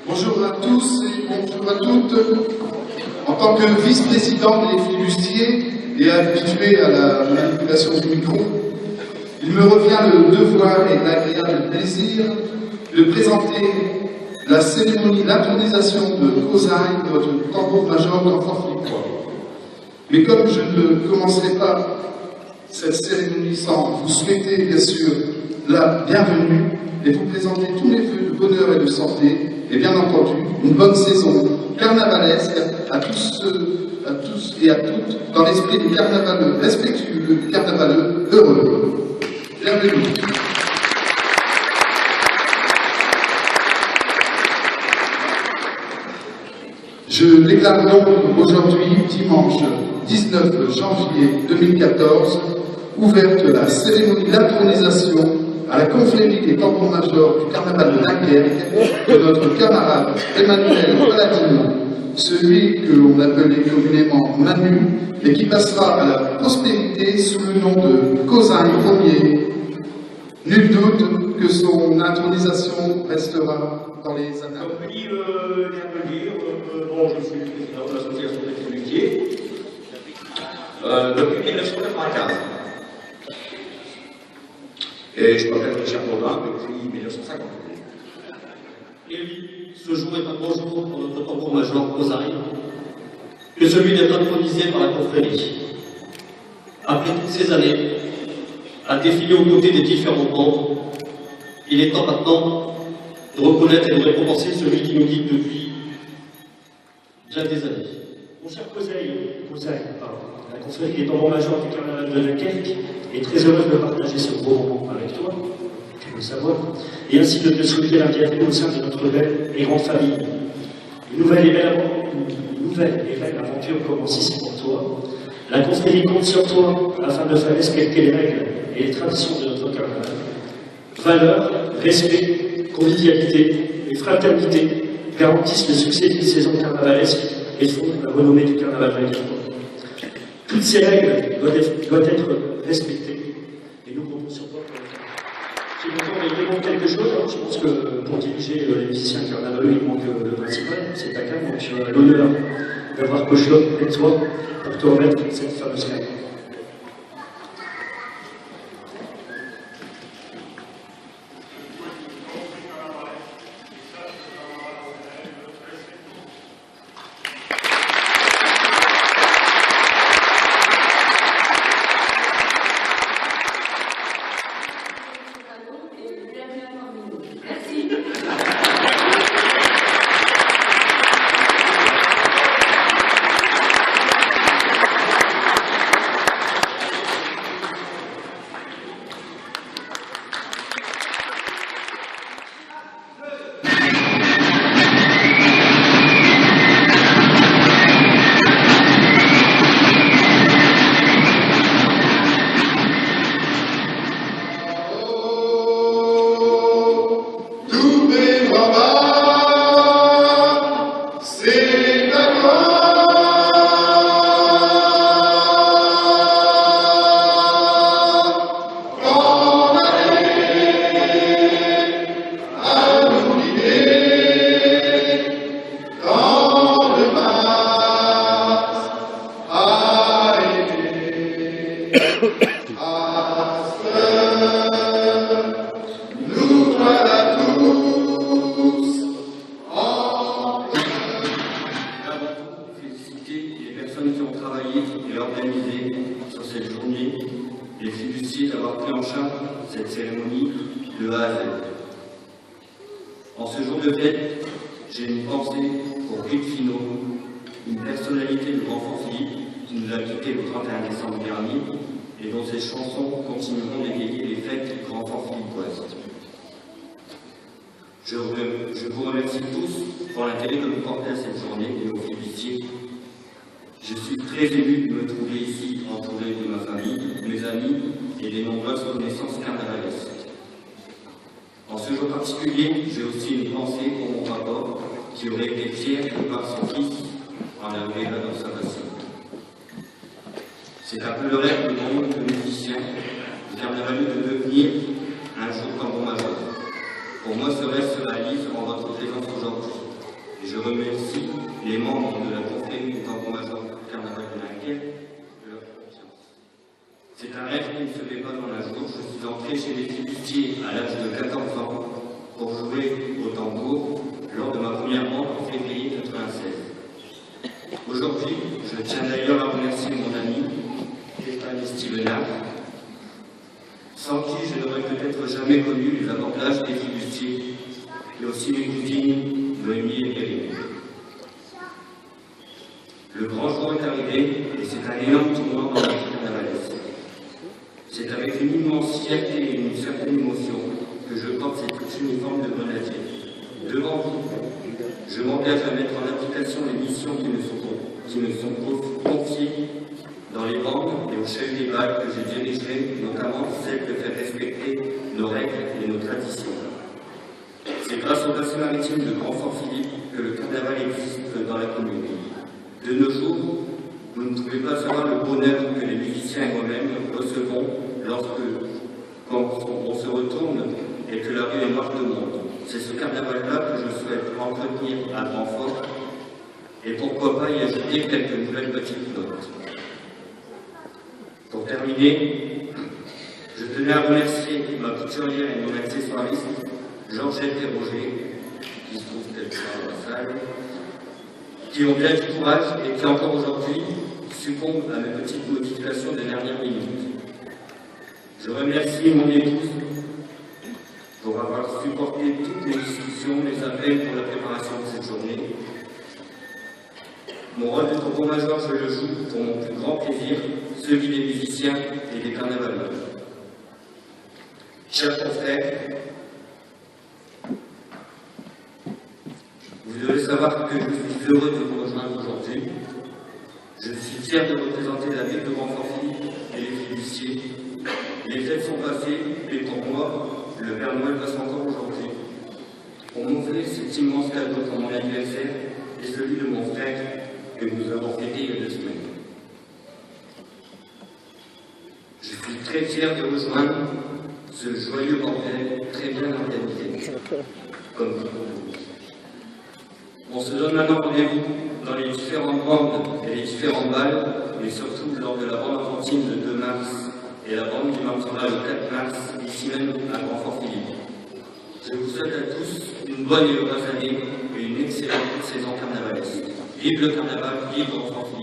Bonjour à tous et bonjour à toutes. En tant que vice-président des flibustiers et habitué à la manipulation du micro, il me revient le devoir et l'agréable plaisir de présenter la cérémonie d'intronisation de Cosaille, notre tambour-major d'enfants flicois. Mais comme je ne commencerai pas cette cérémonie sans vous souhaiter bien sûr la bienvenue et vous présenter tous mes vœux de bonheur et de santé, et bien entendu, une bonne saison carnavalesque à tous et à toutes, dans l'esprit du carnaval respectueux, du carnaval heureux. Bienvenue. Je déclare donc aujourd'hui, dimanche 19 janvier 2014, ouverte la cérémonie d'intronisation à la confrérie des tambours-majors du carnaval de Dunkerque de notre camarade Emmanuel Paladino, celui que l'on appelait communément Manu, et qui passera à la postérité sous le nom de Cosaille Ier. Nul doute que son intronisation restera dans les annales. Comme vient de le dire, bon, je suis le président de l'association des flibustiers depuis 1995. Et je m'appelle Richard Baudin depuis 1950. Et oui, ce jour est un bon jour pour notre tambour-major Cosaille que celui d'être intronisé par la confrérie. Après toutes ces années, à défiler aux côtés des différents membres, il est temps maintenant de reconnaître et de récompenser celui qui nous guide depuis bien des années. Mon cher Cosaille, la confrérie des tambours-majors du carnaval de Dunkerque est très heureuse de partager ce beau moment avec toi, tu peux le savoir, et ainsi de te souhaiter la bienvenue au sein de notre belle et grande famille. Une nouvelle et belle aventure commence ici pour toi. La confrérie compte sur toi afin de faire respecter les règles et les traditions de notre carnaval. Valeurs, respect, convivialité et fraternité garantissent le succès d'une saison carnavalesque et fondent la renommée du carnaval valaisan. Toutes ces règles doivent être respectées et nous comptons sur toi pour le faire. Si vous demandez quelque chose, alors je pense que pour diriger les musiciens carnavaleux, il manque le principal, c'est ta canne, donc tu as l'honneur d'avoir Cochon et toi pour te remettre cette fameuse canne. En ce jour de fête, j'ai une pensée pour Gilles Finot, une une personnalité de grand-fort Philippe qui nous a quittés le 31 décembre dernier et dont ces chansons continueront d'égayer les fêtes du grand-fort philippoises. Je vous remercie tous pour l'intérêt que vous portez à cette journée et aux flibustiers. Je suis très ému de me trouver ici entouré de ma famille, mes amis et des nombreuses connaissances carnavalesques. En ce jour particulier, j'ai aussi une pensée pour mon papa qui aurait été fier de voir son fils en arriver là dans sa passion. C'est un peu le rêve de mon oncle musicien, du carnaval de devenir un jour tambour-major. Pour moi, ce rêve se réalise en votre présence aujourd'hui. Et je remercie les membres de la confrérie du tambour-major Carnaval de Dunkerque de leur confiance. C'est un rêve qui ne se fait pas dans un jour. Je suis entré chez les flibustiers à l'âge de 14 ans pour jouer au tambour lors de ma première bande en février 1996. Aujourd'hui, je tiens d'ailleurs à remercier mon ami Stéphane Stevenard, sans qui je n'aurais peut-être jamais connu les avantages des flibustiers, et aussi mes cousines Noémie et Perrine. Le grand jour est arrivé et c'est un énorme tournant dans la vie carnavalesque. C'est avec une immense fierté et une certaine émotion que je porte cette uniforme de grenadier. Devant vous, je m'engage à mettre en application les missions qui me sont confiées dans les bandes et au chef des balles que je dirigerai, notamment celle de faire respecter nos règles et nos traditions. C'est grâce au bassin maritime de Grand-Fort-Philippe que le carnaval existe dans la commune. De nos jours, vous ne pouvez pas savoir le bonheur que les musiciens et moi-même recevons quand on se retourne et que la rue est morte de monde. C'est ce carnaval-là que je souhaite entretenir à Grand-Fort et pourquoi pas y ajouter quelques nouvelles petites notes. Pour terminer, je tenais à remercier ma couturière et mon accessoiriste, Georgette et Roger, qui se trouvent peut-être dans la salle, qui ont bien du courage et qui encore aujourd'hui succombent à mes petites modifications de dernière minute. Je remercie mon épouse pour avoir supporté toutes les discussions, les appels pour la préparation de cette journée. Mon rôle de tambour-major, je le joue pour mon plus grand plaisir, celui des musiciens et des carnavaleurs. Chers confrères, vous devez savoir que je suis heureux de vous rejoindre aujourd'hui. Je suis fier de représenter la ville de Grand-Fort-Philippe et les flibustiers. Les fêtes sont passées et pour moi, le Père Noël passe encore aujourd'hui. On m'offrait cet immense cadeau pour mon anniversaire et celui de mon frère que nous avons fêté il y a 2 semaines. Je suis très fier de rejoindre ce joyeux bordel très bien organisé, comme vous. On se donne maintenant rendez-vous dans les différentes bandes et les différentes balles, mais surtout lors de la bande enfantine de 2 mars et la bande qui marquera le 4 mars, ici même à Grand-Fort-Philippe. Je vous souhaite à tous une bonne et heureuse année et une excellente saison carnavalesque. Vive le carnaval, vive Grand-Fort-Philippe.